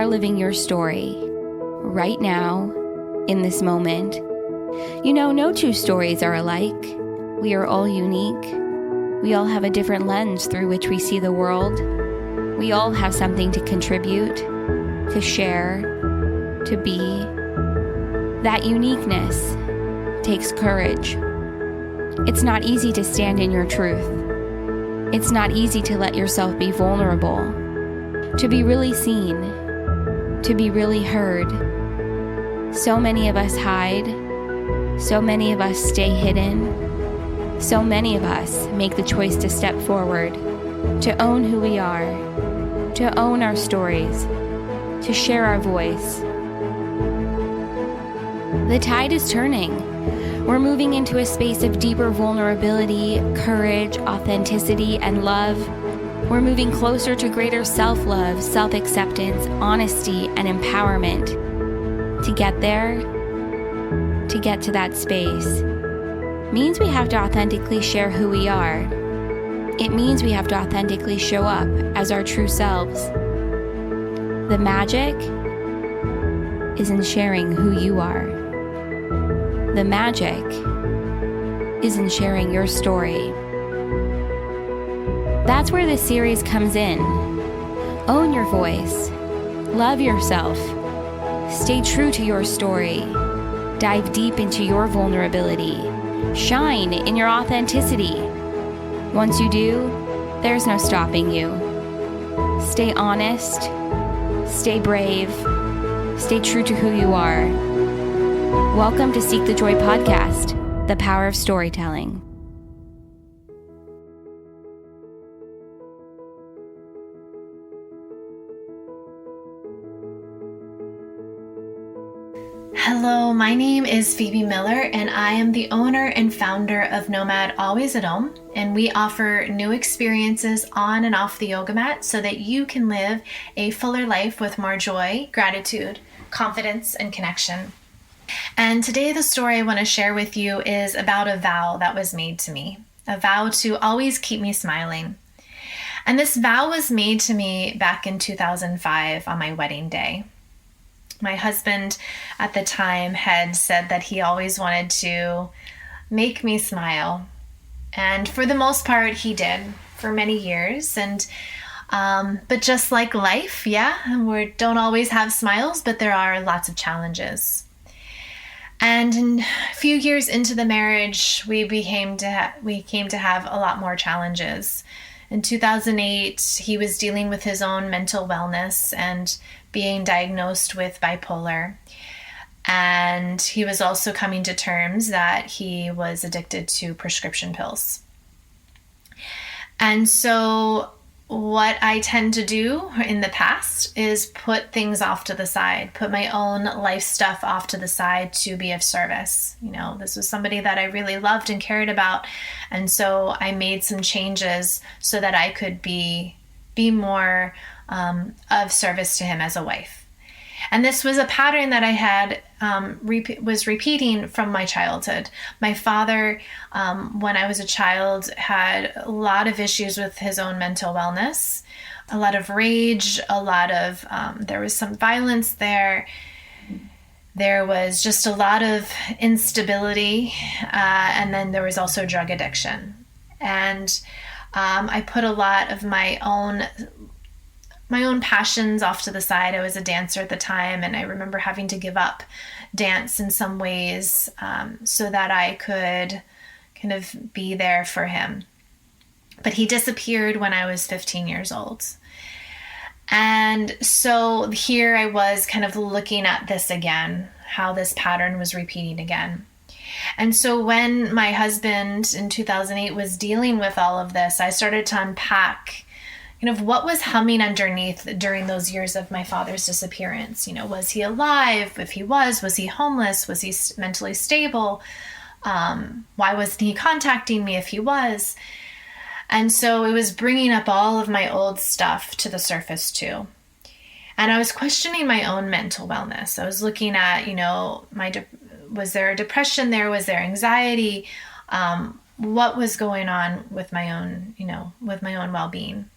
are living your story right now, in this moment. You know, no two stories are alike. We are all unique. We all have a different lens through which we see the world. We all have something to contribute, to share, to be. That uniqueness takes courage. It's not easy to stand in your truth. It's not easy to let yourself be vulnerable, to be really seen, to be really heard. So many of us hide. So many of us stay hidden. So many of us make the choice to step forward, to own who we are, to own our stories, to share our voice. The tide is turning. We're moving into a space of deeper vulnerability, courage, authenticity, and love. We're moving closer to greater self-love, self-acceptance, honesty, and empowerment. To get there, to get to that space, means we have to authentically share who we are. It means we have to authentically show up as our true selves. The magic is in sharing who you are. The magic is in sharing your story. That's where this series comes in. Own your voice. Love yourself. Stay true to your story. Dive deep into your vulnerability. Shine in your authenticity. Once you do, there's no stopping you. Stay honest. Stay brave. Stay true to who you are. Welcome to Seek the Joy podcast, the power of storytelling. Hello, my name is Phoebe Miller, and I am the owner and founder of Nomad Always at Home, and we offer new experiences on and off the yoga mat so that you can live a fuller life with more joy, gratitude, confidence, and connection. And today the story I want to share with you is about a vow that was made to me, a vow to always keep me smiling. And this vow was made to me back in 2005 on my wedding day. My husband at the time had said that he always wanted to make me smile. And for the most part, he did for many years. And but just like life, we don't always have smiles, but there are lots of challenges. And a few years into the marriage, we came to have a lot more challenges. In 2008, he was dealing with his own mental wellness and being diagnosed with bipolar. And he was also coming to terms that he was addicted to prescription pills. And so what I tend to do in the past is put things off to the side, put my own life stuff off to the side to be of service. You know, this was somebody that I really loved and cared about. And so I made some changes so that I could be more of service to him as a wife. And this was a pattern that I had was repeating from my childhood. My father, when I was a child, had a lot of issues with his own mental wellness, a lot of rage, there was some violence there. There was just a lot of instability, and then there was also drug addiction. And I put a lot of my own passions off to the side. I was a dancer at the time, and I remember having to give up dance in some ways so that I could kind of be there for him. But he disappeared when I was 15 years old. And so here I was kind of looking at this again, how this pattern was repeating again. And so when my husband in 2008 was dealing with all of this, I started to unpack kind of what was humming underneath during those years of my father's disappearance. You know, was he alive? If he was he homeless? Was he mentally stable? Why wasn't he contacting me if he was? And so it was bringing up all of my old stuff to the surface too. And I was questioning my own mental wellness. I was looking at, was there a depression there? Was there anxiety? What was going on with my own, with my own well-being?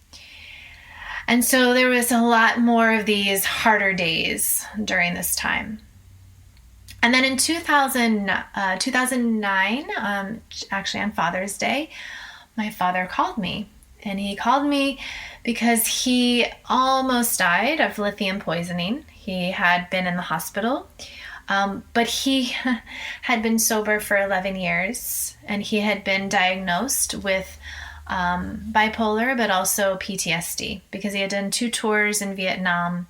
And so there was a lot more of these harder days during this time. And then in 2009, actually on Father's Day, my father called me. And he called me because he almost died of lithium poisoning. He had been in the hospital, but he had been sober for 11 years, and he had been diagnosed with bipolar, but also PTSD, because he had done 2 tours in Vietnam,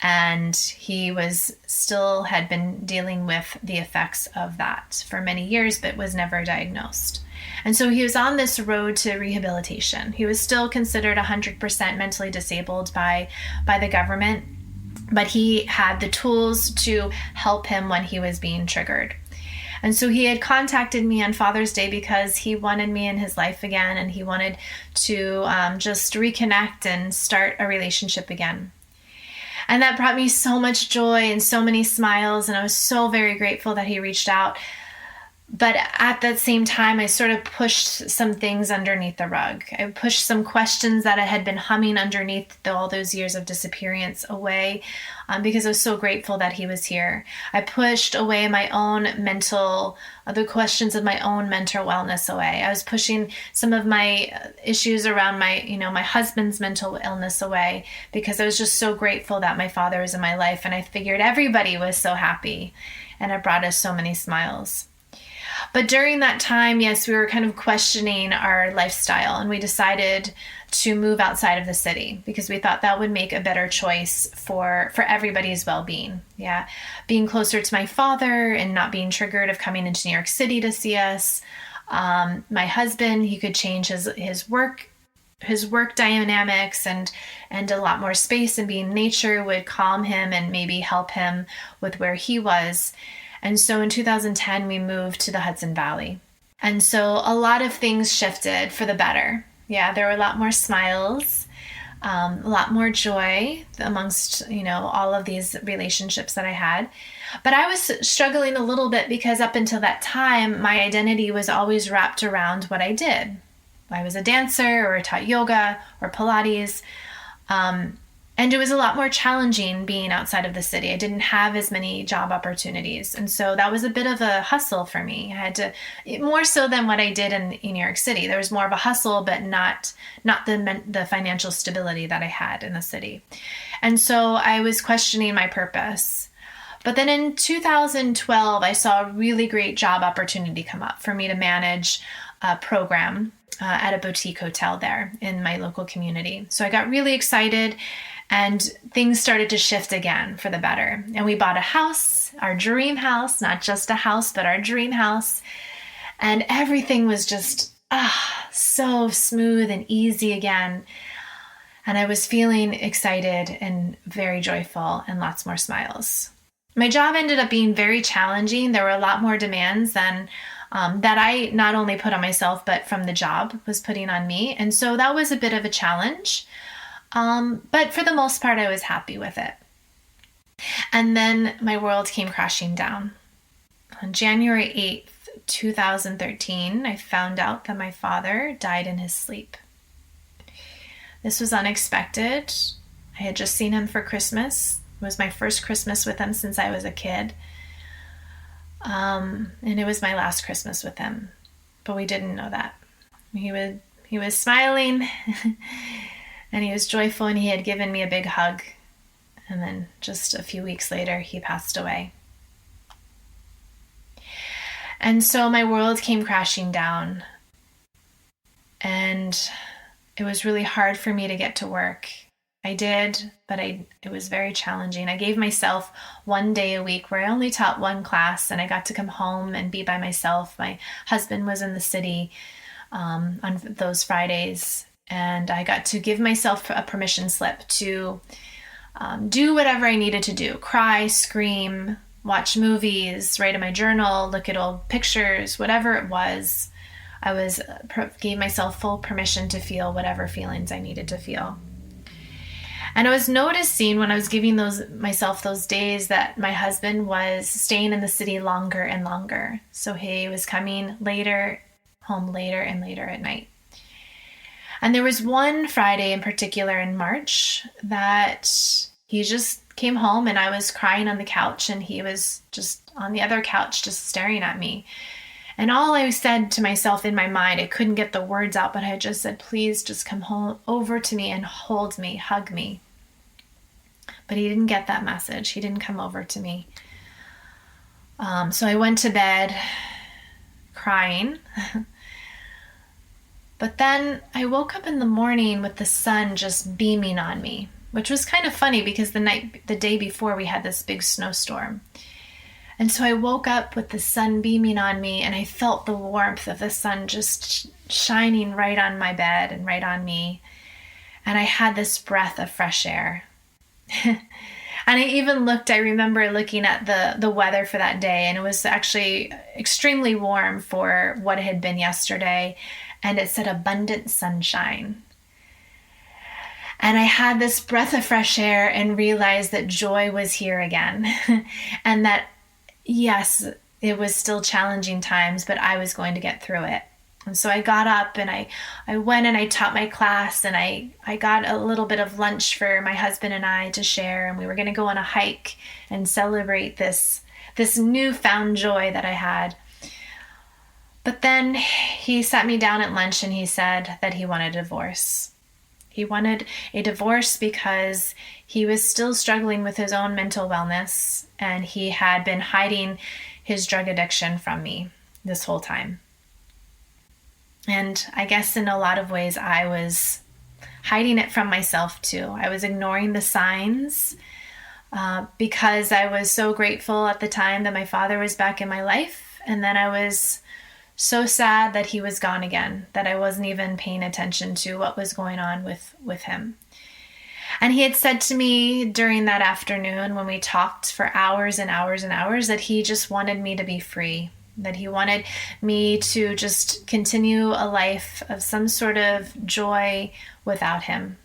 and he had been dealing with the effects of that for many years, but was never diagnosed. And so he was on this road to rehabilitation. He was still considered 100% mentally disabled by the government, but he had the tools to help him when he was being triggered. And so he had contacted me on Father's Day because he wanted me in his life again, and he wanted to just reconnect and start a relationship again. And that brought me so much joy and so many smiles, and I was so very grateful that he reached out. But at that same time, I sort of pushed some things underneath the rug. I pushed some questions that had been humming underneath all those years of disappearance away, because I was so grateful that he was here. I pushed away the questions of my own mental wellness away. I was pushing some of my issues around my husband's mental illness away, because I was just so grateful that my father was in my life, and I figured everybody was so happy, and it brought us so many smiles. But during that time, yes, we were kind of questioning our lifestyle, and we decided to move outside of the city because we thought that would make a better choice for everybody's well-being. Yeah, being closer to my father and not being triggered of coming into New York City to see us. My husband, he could change his work dynamics, and a lot more space and being in nature would calm him and maybe help him with where he was. And so in 2010, we moved to the Hudson Valley. And so a lot of things shifted for the better. Yeah, there were a lot more smiles, a lot more joy amongst, all of these relationships that I had. But I was struggling a little bit because up until that time, my identity was always wrapped around what I did. I was a dancer, or taught yoga or Pilates. And it was a lot more challenging being outside of the city. I didn't have as many job opportunities. And so that was a bit of a hustle for me. I had to, more so than what I did in New York City. There was more of a hustle, but not the financial stability that I had in the city. And so I was questioning my purpose. But then in 2012, I saw a really great job opportunity come up for me to manage a program at a boutique hotel there in my local community. So I got really excited, and things started to shift again for the better. And we bought a house, our dream house, not just a house, but our dream house. And everything was just so smooth and easy again. And I was feeling excited and very joyful, and lots more smiles. My job ended up being very challenging. There were a lot more demands than that I not only put on myself, but from the job was putting on me. And so that was a bit of a challenge. But for the most part, I was happy with it. And then my world came crashing down. On January 8th, 2013, I found out that my father died in his sleep. This was unexpected. I had just seen him for Christmas. It was my first Christmas with him since I was a kid. And it was my last Christmas with him, but we didn't know that. He was smiling and he was joyful, and he had given me a big hug. And then just a few weeks later, he passed away. And so my world came crashing down, and it was really hard for me to get to work. I did, but it was very challenging. I gave myself one day a week where I only taught one class, and I got to come home and be by myself. My husband was in the city on those Fridays, and I got to give myself a permission slip to do whatever I needed to do. Cry, scream, watch movies, write in my journal, look at old pictures, whatever it was. I gave myself full permission to feel whatever feelings I needed to feel. And I was noticing when I was giving myself those days that my husband was staying in the city longer and longer. So he was coming home later and later at night. And there was one Friday in particular in March that he just came home and I was crying on the couch and he was just on the other couch just staring at me. And all I said to myself in my mind, I couldn't get the words out, but I just said, please just come home over to me and hold me, hug me. But he didn't get that message. He didn't come over to me. So I went to bed crying. But then I woke up in the morning with the sun just beaming on me, which was kind of funny because the day before we had this big snowstorm. And so I woke up with the sun beaming on me and I felt the warmth of the sun just shining right on my bed and right on me. And I had this breath of fresh air. And I remember looking at the weather for that day, and it was actually extremely warm for what it had been yesterday. And it said abundant sunshine. And I had this breath of fresh air and realized that joy was here again. And that, yes, it was still challenging times, but I was going to get through it. And so I got up and I went and I taught my class, and I got a little bit of lunch for my husband and I to share. And we were going to go on a hike and celebrate this newfound joy that I had. But then he sat me down at lunch and he said that he wanted a divorce. He wanted a divorce because he was still struggling with his own mental wellness, and he had been hiding his drug addiction from me this whole time. And I guess in a lot of ways I was hiding it from myself too. I was ignoring the signs because I was so grateful at the time that my father was back in my life. And then I was so sad that he was gone again, that I wasn't even paying attention to what was going on with him. And he had said to me during that afternoon when we talked for hours and hours and hours that he just wanted me to be free, that he wanted me to just continue a life of some sort of joy without him,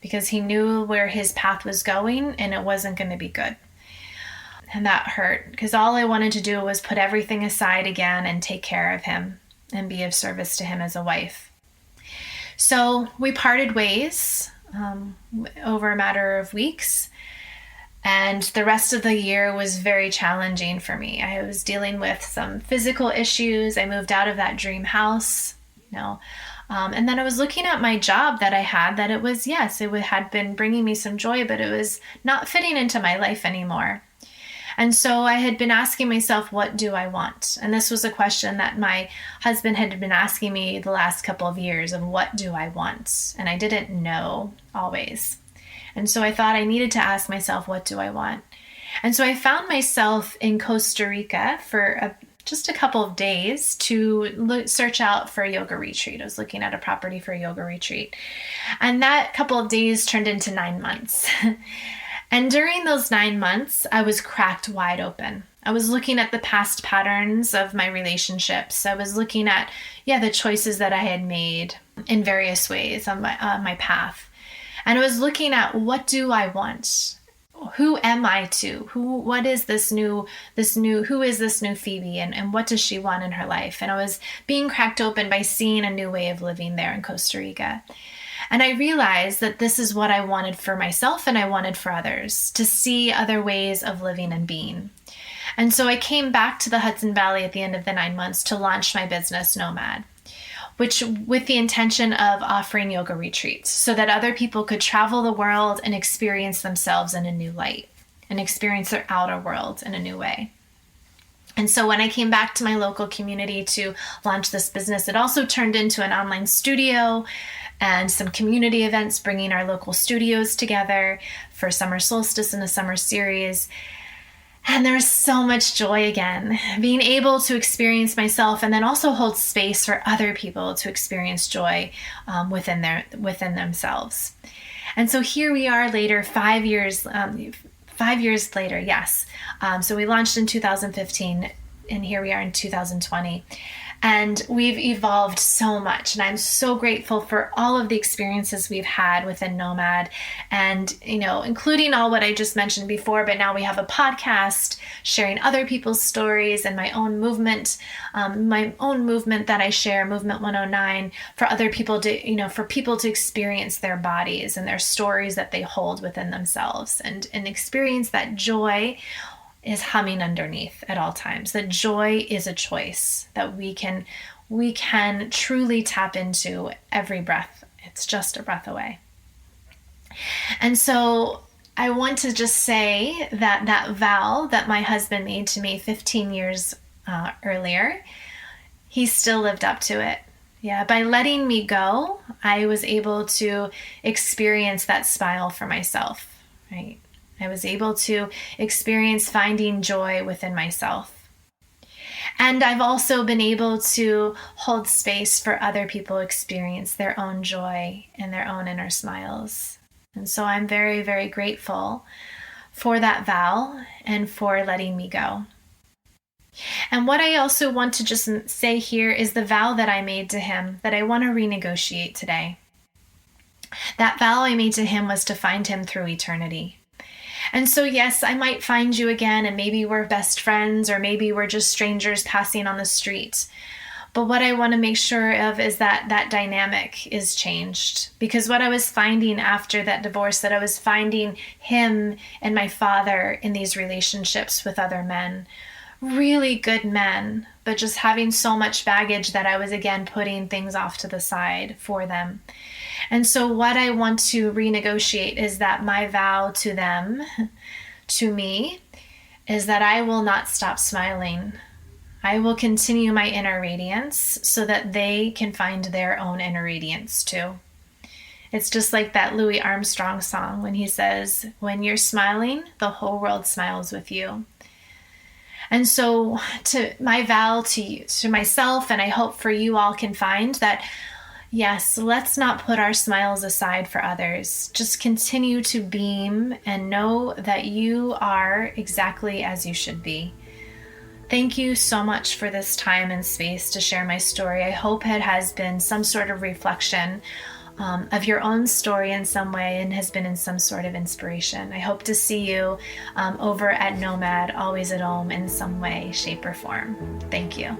because he knew where his path was going and it wasn't going to be good. And that hurt, because all I wanted to do was put everything aside again and take care of him and be of service to him as a wife. So we parted ways over a matter of weeks. And the rest of the year was very challenging for me. I was dealing with some physical issues. I moved out of that dream house, and then I was looking at my job that I had, that it was, yes, had been bringing me some joy, but it was not fitting into my life anymore. And so I had been asking myself, what do I want? And this was a question that my husband had been asking me the last couple of years of what do I want? And I didn't know always. And so I thought I needed to ask myself, what do I want? And so I found myself in Costa Rica for just a couple of days to search out for a yoga retreat. I was looking at a property for a yoga retreat. And that couple of days turned into 9 months. And during those 9 months, I was cracked wide open. I was looking at the past patterns of my relationships. I was looking at, the choices that I had made in various ways on my path. And I was looking at, what do I want? Who am I to? Who is this new Phoebe, and what does she want in her life? And I was being cracked open by seeing a new way of living there in Costa Rica. And I realized that this is what I wanted for myself and I wanted for others, to see other ways of living and being. And so I came back to the Hudson Valley at the end of the 9 months to launch my business, Nomad, which with the intention of offering yoga retreats so that other people could travel the world and experience themselves in a new light and experience their outer world in a new way. And so when I came back to my local community to launch this business, it also turned into an online studio and some community events, bringing our local studios together for summer solstice and a summer series. And there's so much joy again, being able to experience myself and then also hold space for other people to experience joy within themselves. And so here we are later, 5 years later, yes. So we launched in 2015, and here we are in 2020. And we've evolved so much. And I'm so grateful for all of the experiences we've had within Nomad and, including all what I just mentioned before. But now we have a podcast sharing other people's stories and my own movement that I share, Movement 109, for other people to, for people to experience their bodies and their stories that they hold within themselves and experience that joy is humming underneath at all times. That joy is a choice that we can truly tap into every breath. It's just a breath away. And so I want to just say that vow that my husband made to me 15 years earlier, he still lived up to it. Yeah, by letting me go, I was able to experience that smile for myself, right? I was able to experience finding joy within myself. And I've also been able to hold space for other people to experience their own joy and their own inner smiles. And so I'm very, very grateful for that vow and for letting me go. And what I also want to just say here is the vow that I made to him that I want to renegotiate today. That vow I made to him was to find him through eternity. And so, yes, I might find you again, and maybe we're best friends, or maybe we're just strangers passing on the street. But what I want to make sure of is that that dynamic is changed. Because what I was finding after that divorce, that I was finding him and my father in these relationships with other men, really good men, but just having so much baggage that I was again putting things off to the side for them. And so what I want to renegotiate is that my vow to them, to me, is that I will not stop smiling. I will continue my inner radiance so that they can find their own inner radiance too. It's just like that Louis Armstrong song when he says, when you're smiling, the whole world smiles with you. And so to my vow to you, to myself, and I hope for you all can find that, yes, let's not put our smiles aside for others. Just continue to beam and know that you are exactly as you should be. Thank you so much for this time and space to share my story. I hope it has been some sort of reflection of your own story in some way and has been in some sort of inspiration. I hope to see you over at Nomad, Always at Home in some way, shape, or form. Thank you.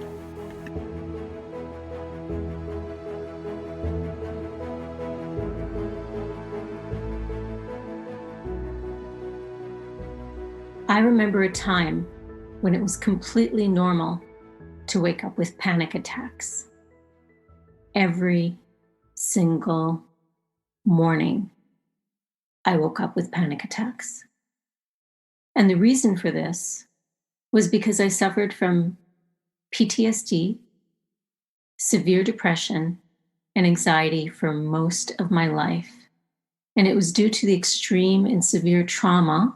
I remember a time when it was completely normal to wake up with panic attacks. Every single morning, I woke up with panic attacks. And the reason for this was because I suffered from PTSD, severe depression, and anxiety for most of my life. And it was due to the extreme and severe trauma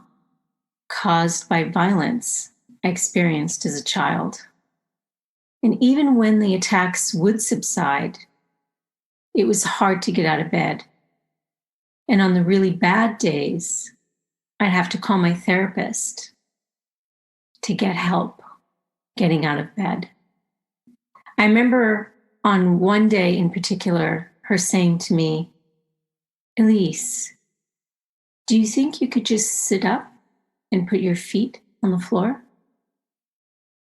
caused by violence I experienced as a child. And even when the attacks would subside, it was hard to get out of bed. And on the really bad days, I'd have to call my therapist to get help getting out of bed. I remember on one day in particular, her saying to me, Ilyse, do you think you could just sit up and put your feet on the floor?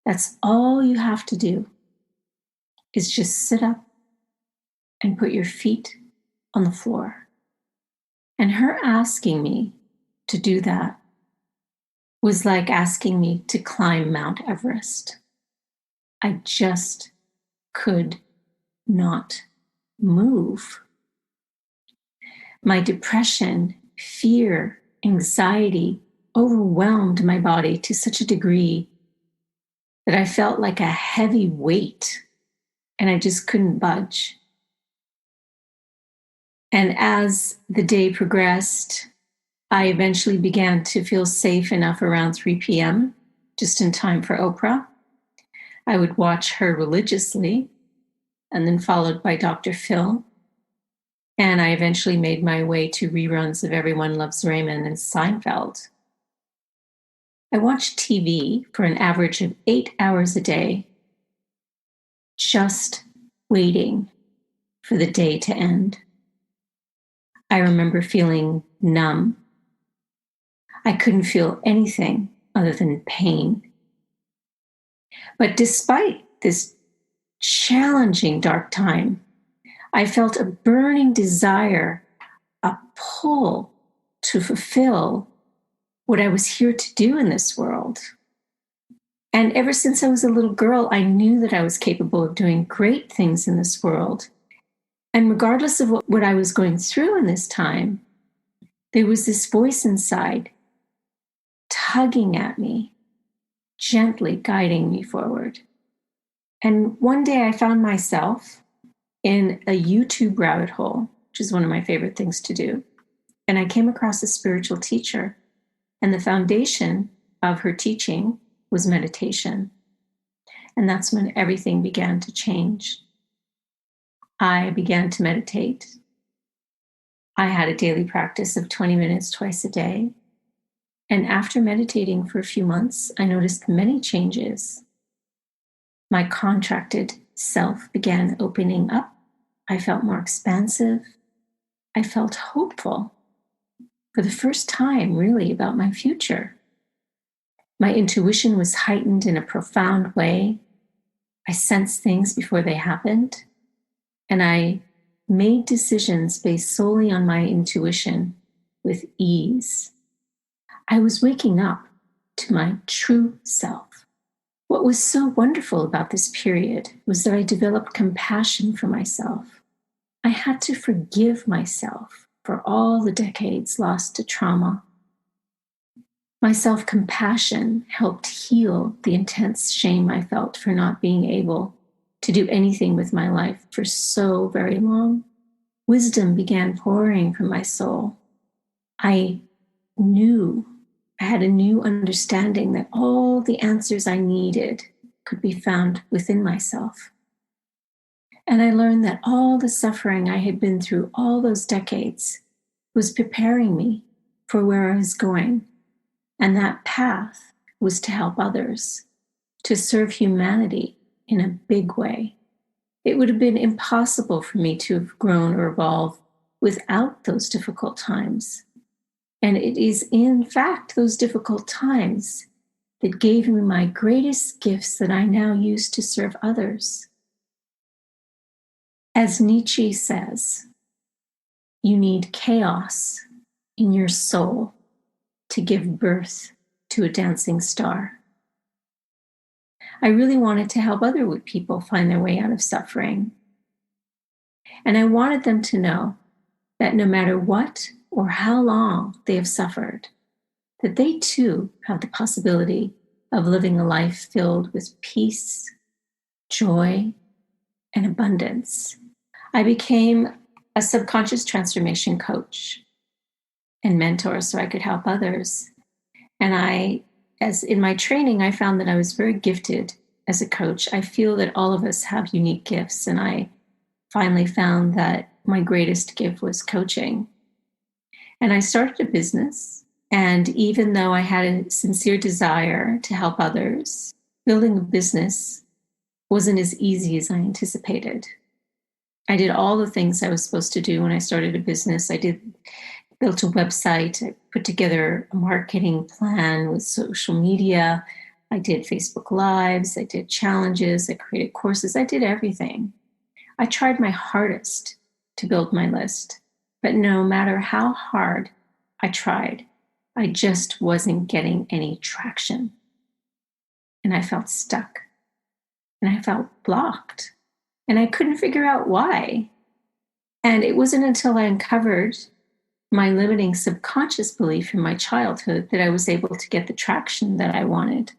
That's all you have to do, is just sit up and put your feet on the floor. And her asking me to do that was like asking me to climb Mount Everest. I just could not move. My depression, fear, anxiety overwhelmed my body to such a degree that I felt like a heavy weight and I just couldn't budge. And as the day progressed, I eventually began to feel safe enough around 3 p.m., just in time for Oprah. I would watch her religiously, and then followed by Dr. Phil. And I eventually made my way to reruns of Everyone Loves Raymond and Seinfeld. I watched TV for an average of 8 hours a day, just waiting for the day to end. I remember feeling numb. I couldn't feel anything other than pain. But despite this challenging dark time, I felt a burning desire, a pull to fulfill what I was here to do in this world. And ever since I was a little girl, I knew that I was capable of doing great things in this world. And regardless of what I was going through in this time, there was this voice inside tugging at me, gently guiding me forward. And one day I found myself in a YouTube rabbit hole, which is one of my favorite things to do. And I came across a spiritual teacher, and the foundation of her teaching was meditation. And that's when everything began to change. I began to meditate. I had a daily practice of 20 minutes twice a day. And after meditating for a few months, I noticed many changes. My contracted self began opening up. I felt more expansive. I felt hopeful for the first time, really, about my future. My intuition was heightened in a profound way. I sensed things before they happened. And I made decisions based solely on my intuition with ease. I was waking up to my true self. What was so wonderful about this period was that I developed compassion for myself. I had to forgive myself for all the decades lost to trauma. My self-compassion helped heal the intense shame I felt for not being able to do anything with my life for so very long. Wisdom began pouring from my soul. I had a new understanding that all the answers I needed could be found within myself. And I learned that all the suffering I had been through all those decades was preparing me for where I was going. And that path was to help others, to serve humanity in a big way. It would have been impossible for me to have grown or evolved without those difficult times. And it is, in fact, those difficult times that gave me my greatest gifts that I now use to serve others. As Nietzsche says, you need chaos in your soul to give birth to a dancing star. I really wanted to help other people find their way out of suffering. And I wanted them to know that no matter what or how long they have suffered, that they too have the possibility of living a life filled with peace, joy, and abundance. I became a subconscious transformation coach and mentor so I could help others. And as in my training, I found that I was very gifted as a coach. I feel that all of us have unique gifts, and I finally found that my greatest gift was coaching. And I started a business, and even though I had a sincere desire to help others, building a business wasn't as easy as I anticipated. I did all the things I was supposed to do when I started a business. I built a website, I put together a marketing plan with social media, I did Facebook Lives, I did challenges, I created courses, I did everything. I tried my hardest to build my list, but no matter how hard I tried, I just wasn't getting any traction. And I felt stuck, and I felt blocked, and I couldn't figure out why. And it wasn't until I uncovered my limiting subconscious belief in my childhood that I was able to get the traction that I wanted.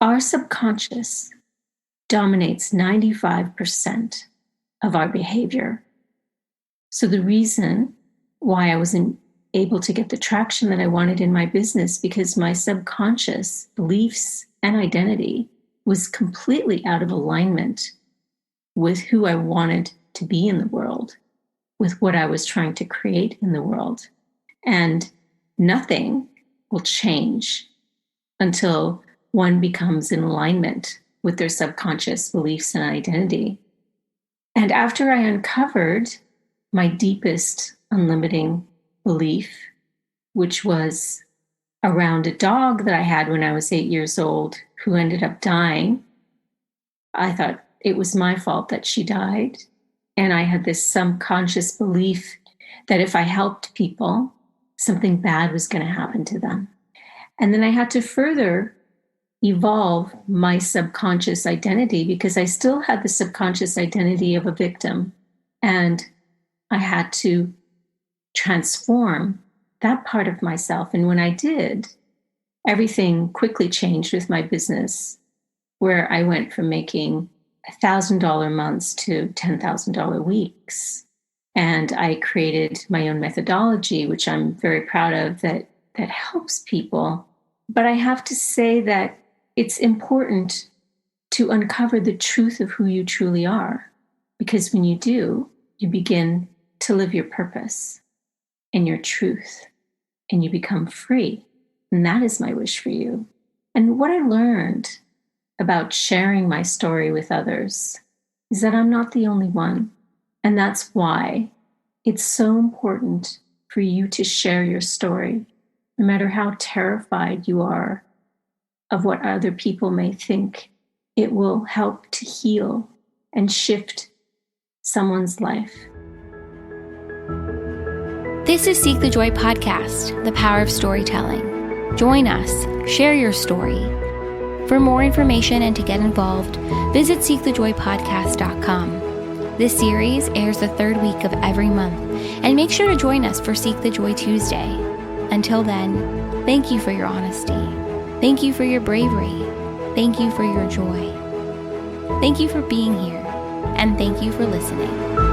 Our subconscious dominates 95% of our behavior. So the reason why I wasn't able to get the traction that I wanted in my business, because my subconscious beliefs and identity was completely out of alignment with who I wanted to be in the world, with what I was trying to create in the world. And nothing will change until one becomes in alignment with their subconscious beliefs and identity. And after I uncovered my deepest unlimiting belief, which was around a dog that I had when I was 8 years old who ended up dying, I thought it was my fault that she died. And I had this subconscious belief that if I helped people, something bad was going to happen to them. And then I had to further evolve my subconscious identity because I still had the subconscious identity of a victim. And I had to transform that part of myself. And when I did, everything quickly changed with my business, where I went from making $1,000 months to $10,000 weeks. And I created my own methodology, which I'm very proud of, that helps people. But I have to say that it's important to uncover the truth of who you truly are. Because when you do, you begin to live your purpose and your truth, and you become free. And that is my wish for you. And what I learned about sharing my story with others is that I'm not the only one. And that's why it's so important for you to share your story, no matter how terrified you are of what other people may think. It will help to heal and shift someone's life. This is Seek the Joy podcast, the power of storytelling. Join us, share your story. For more information and to get involved, visit seekthejoypodcast.com. This series airs the third week of every month, and make sure to join us for Seek the Joy Tuesday. Until then, thank you for your honesty. Thank you for your bravery. Thank you for your joy. Thank you for being here, and thank you for listening.